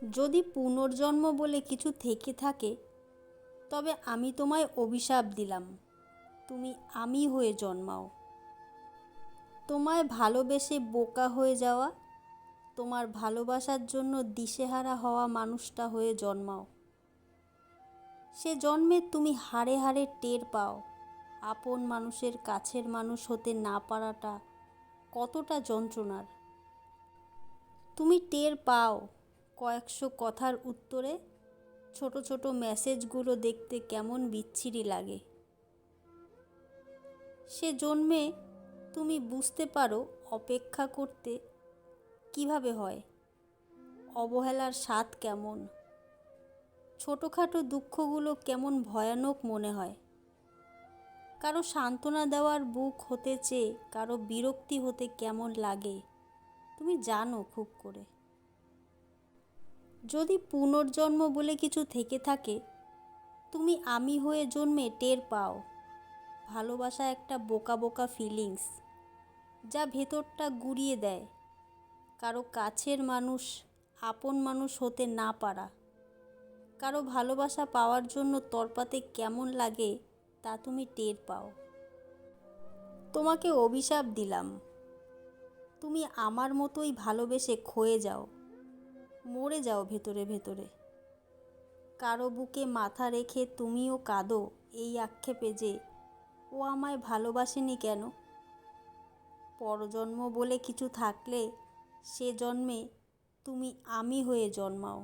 যদি পুনর্জন্ম বলে কিছু থেকে থাকে, তবে আমি তোমায় অভিশাপ দিলাম, তুমি আমি হয়ে জন্মাও। তোমায় ভালোবেসে বোকা হয়ে যাওয়া, তোমার ভালোবাসার জন্য দিশেহারা হওয়া মানুষটা হয়ে জন্মাও। সে জন্মে তুমি হাড়ে হাড়ে টের পাও আপন মানুষের কাছের মানুষ হতে না পারাটা কতটা যন্ত্রণার। তুমি টের পাও কয়েকশো কথার উত্তরে ছোট ছোট মেসেজগুলো দেখতে কেমন বিচ্ছিরি লাগে। সে জন্মে তুমি বুঝতে পারো অপেক্ষা করতে কিভাবে হয়, অবহেলার স্বাদ কেমন, ছোটোখাটো দুঃখগুলো কেমন ভয়ানক মনে হয়। কারো সান্ত্বনা দেওয়ার বুক হতে চেয়ে কারো বিরক্তি হতে কেমন লাগে তুমি জানো খুব করে। যদি পুনর্জন্ম বলে কিছু থেকে থাকে, তুমি আমি হয়ে জন্মে টের পাও ভালোবাসা একটা বোকা বোকা ফিলিংস, যা ভেতরটা গুঁড়িয়ে দেয়। কারো কাছের মানুষ আপন মানুষ হতে না পারা, কারো ভালোবাসা পাওয়ার জন্য তড়পাতে কেমন লাগে তা তুমি টের পাও। তোমাকে অভিশাপ দিলাম, তুমি আমার মতোই ভালোবেসে ক্ষয়ে যাও, মরে যাও ভেতরে ভেতরে। কারো বুকে মাথা রেখে তুমিও কাঁদো এই আক্ষেপে যে ও আমায় ভালোবাসেনি কেন। পরজন্ম বলে কিছু থাকলে সে জন্মে তুমি আমি হয়ে জন্মাও।